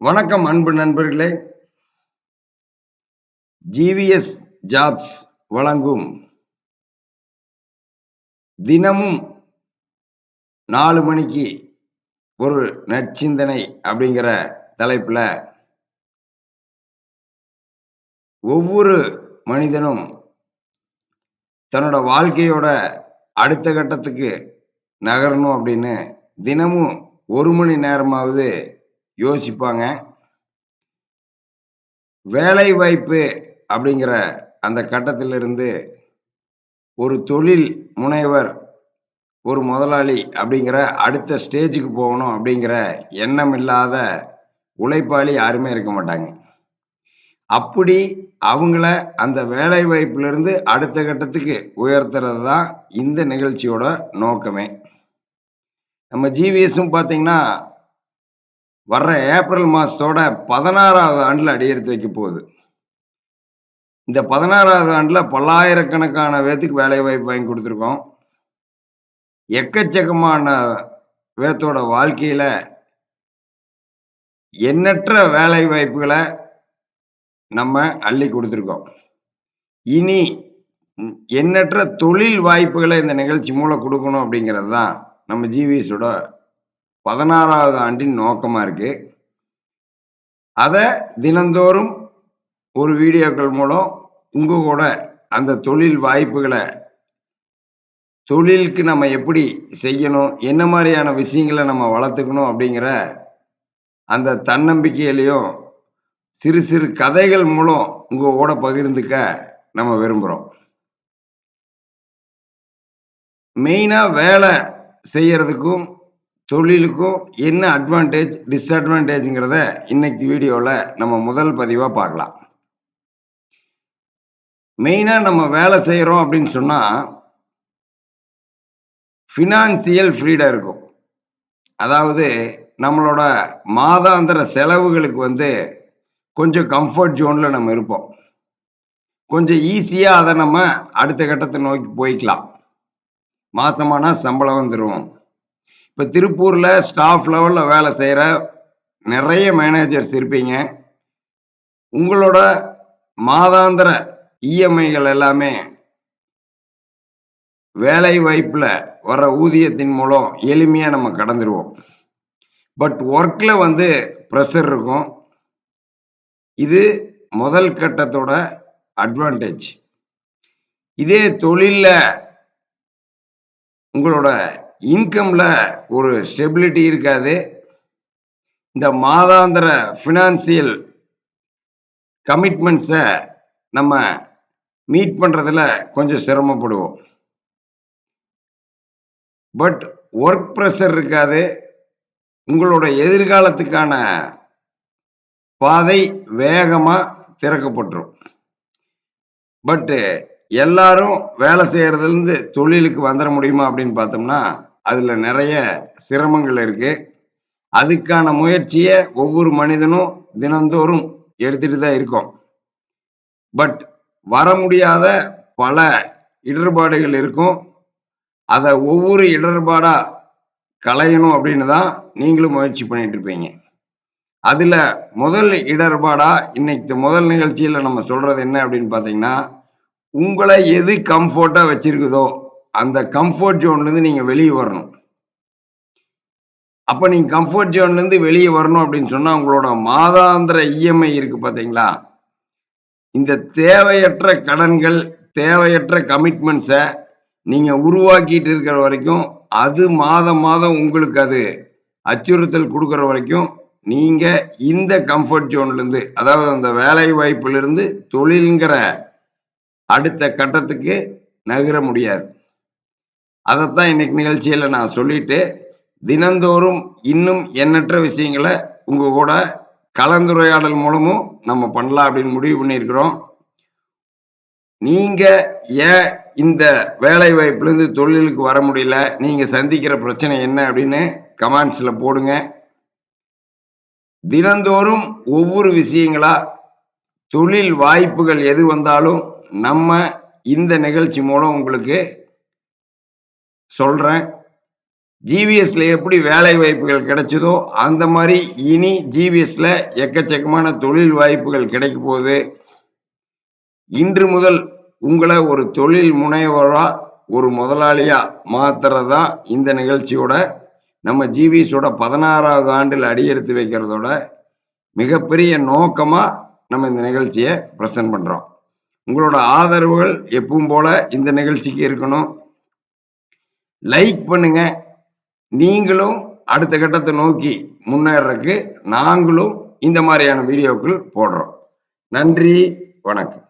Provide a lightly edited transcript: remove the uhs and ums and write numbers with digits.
வணக்கம் அன்பு நண்பர்களே. ஜிவிஎஸ் ஜாப்ஸ் வழங்கும் தினமும் 4 மணிக்கு ஒரு நற்சிந்தனை அப்படிங்கிற தலைப்புல ஒவ்வொரு மனிதனும் தன்னோட வாழ்க்கையோட அடுத்த கட்டத்துக்கு நகரணும் அப்படின்னு தினமும் 1 மணி நேரமாவது யோசிப்பாங்க. வேலை வாய்ப்பு அப்படிங்கிற அந்த கட்டத்திலிருந்து ஒரு தொழில் முனைவர், ஒரு முதலாளி அப்படிங்கிற அடுத்த ஸ்டேஜுக்கு போகணும் அப்படிங்கிற எண்ணம் இல்லாத உழைப்பாளி யாருமே இருக்க மாட்டாங்க. அப்படி அவங்கள அந்த வேலை வாய்ப்பிலிருந்து அடுத்த கட்டத்துக்கு உயர்த்துறது தான் இந்த நிகழ்ச்சியோட நோக்கமே. நம்ம ஜிவிஎஸும் பார்த்தீங்கன்னா வர்ற ஏப்ரல் மாசத்தோட 16வது ஆண்டுல அடியெடுத்து வைக்க போகுது. இந்த 16வது ஆண்டுல பல்லாயிரக்கணக்கான பேத்துக்கு வேலை வாய்ப்பு வாங்கி கொடுத்துருக்கோம். எக்கச்சக்கமான பேத்தோட வாழ்க்கையில எண்ணற்ற வேலை வாய்ப்புகளை நம்ம அள்ளி கொடுத்துருக்கோம். இனி எண்ணற்ற தொழில் வாய்ப்புகளை இந்த நிகழ்ச்சி மூலம் கொடுக்கணும் அப்படிங்கிறது தான் நம்ம ஜிவிஎஸோட 16வது ஆண்டின் நோக்கமா இருக்கு. அதை தினந்தோறும் ஒரு வீடியோக்கள் மூலம் உங்க கூட அந்த தொழில் வாய்ப்புகளை, தொழிலுக்கு நம்ம எப்படி செய்யணும், என்ன மாதிரியான விஷயங்களை நம்ம வளர்த்துக்கணும் அப்படிங்கிற அந்த தன்னம்பிக்கையிலையும் சிறு சிறு கதைகள் மூலம் உங்க கூட பகிர்ந்துக்க நம்ம விரும்புறோம். மெயினா வேலை செய்யறதுக்கும் தொழிலுக்கும் என்ன அட்வான்டேஜ், டிஸ்அட்வான்டேஜ்ங்கிறத இன்னைக்கு வீடியோல நம்ம முதல் பதிவா பார்க்கலாம். மெயினா நம்ம வேலை செய்யறோம் அப்படின்னு சொன்னா ஃபினான்சியல் ஃப்ரீடம் இருக்கும். அதாவது நம்மளோட மாதாந்திர செலவுகளுக்கு கொஞ்சம் கம்ஃபர்ட் ஜோன்ல நம்ம இருப்போம். கொஞ்சம் ஈஸியா அதை நம்ம அடுத்த கட்டத்தை நோக்கி போய்க்கலாம். மாசமானா சம்பளம் வந்துடும். இப்ப திருப்பூர்ல ஸ்டாஃப் லெவல்ல வேலை செய்யற நிறைய மேனேஜர்ஸ் இருப்பீங்க. உங்களோட மாதாந்திர இஎம்ஐகள் எல்லாமே வேலை வாய்ப்புல வர்ற ஊதியத்தின் மூலம் எளிமையா நம்ம கடந்துருவோம். பட் ஒர்க்ல ப்ரெஷர் இருக்கும். இது முதல் கட்டத்தோட அட்வான்டேஜ். இதே தொழில்ல உங்களோட இன்கம்ல ஒரு ஸ்டெபிலிட்டி இருக்காது. இந்த மாதாந்திர பினான்சியல் கமிட்மெண்ட்ஸை நம்ம மீட் பண்றதுல கொஞ்சம் சிரமப்படுவோம். பட் ஒர்க் ப்ரெஷர் இருக்காது. உங்களோட எதிர்காலத்துக்கான பாதை வேகமா திறக்கப்பட்டுரும். பட் எல்லாரும் வேலை செய்யறதுல தொழிலுக்கு வந்துட முடியுமா அப்படின்னு பார்த்தோம்னா அதுல நிறைய சிரமங்கள் இருக்கு. அதுக்கான முயற்சியை ஒவ்வொரு மனிதனும் தினந்தோறும் எடுத்துட்டு தான் இருக்கோம். பட் வர முடியாத பல இடர்பாடுகள் இருக்கும். அதை ஒவ்வொரு இடர்பாடா களையணும் அப்படின்னு தான் நீங்களும் முயற்சி பண்ணிட்டு இருப்பீங்க. அதுல முதல் இடர்பாடா இன்னைக்கு முதல் நிகழ்ச்சியில நம்ம சொல்றது என்ன அப்படின்னு பாத்தீங்கன்னா, உங்களை எது கம்ஃபர்ட்டா வச்சிருக்குதோ அந்த கம்ஃபர்ட் ஜோன்ல இருந்து நீங்க வெளியே வரணும். அப்ப நீங்க கம்ஃபர்ட் ஜோன்ல இருந்து வெளியே வரணும் அப்படின்னு சொன்னா உங்களோட மாதாந்திர இஎம்ஐ இருக்கு பாத்தீங்களா, இந்த தேவையற்ற கடன்கள், தேவையற்ற கமிட்மெண்ட்ஸை நீங்க உருவாக்கிட்டு இருக்கிற வரைக்கும், அது மாதம் மாதம் உங்களுக்கு அது அச்சுறுத்தல் கொடுக்கிற வரைக்கும் நீங்க இந்த கம்ஃபர்ட் ஜோன்ல இருந்து, அதாவது அந்த வேலை வாய்ப்புல இருந்து தொழில்ங்கிற அடுத்த கட்டத்துக்கு நகர முடியாது. அதைத்தான் இன்னைக்கு நிகழ்ச்சியில நான் சொல்லிட்டு தினந்தோறும் இன்னும் எண்ணற்ற விஷயங்களை உங்க கூட கலந்துரையாடல் மூலமும் நம்ம பண்ணலாம் அப்படின்னு முடிவு பண்ணியிருக்கிறோம். நீங்க ஏன் இந்த வேலை வாய்ப்புல இருந்து தொழிலுக்கு வர முடியல, நீங்க சந்திக்கிற பிரச்சனை என்ன அப்படின்னு கமெண்ட்ஸ்ல போடுங்க. தினந்தோறும் ஒவ்வொரு விஷயங்களா தொழில் வாய்ப்புகள் எது வந்தாலும் நம்ம இந்த நிகழ்ச்சி மூலம் உங்களுக்கு சொல்றேன். ஜிவிஎஸ்ல எப்படி வேலை வாய்ப்புகள் கிடைச்சதோ அந்த மாதிரி இனி ஜிவிஎஸ்ல எக்கச்சக்கமான தொழில் வாய்ப்புகள் கிடைக்க போகுது. இன்று முதல் உங்களை ஒரு தொழில் முனைவரா, ஒரு முதலாளியா மாத்துறதா இந்த நிகழ்ச்சியோட நம்ம ஜிவிஎஸோட 16வது ஆண்டில் அடியெடுத்து வைக்கிறதோட மிகப்பெரிய நோக்கமா நம்ம இந்த நிகழ்ச்சியை பிரசன்ட் பண்றோம். உங்களோட ஆதரவுகள் எப்பவும் போல இந்த நிகழ்ச்சிக்கு இருக்கணும். லைக் பண்ணுங்க. நீங்களும் அடுத்த கட்டத்தை நோக்கி முன்னேறதுக்கு நாங்களும் இந்த மாதிரியான வீடியோக்கள் போடுறோம். நன்றி, வணக்கம்.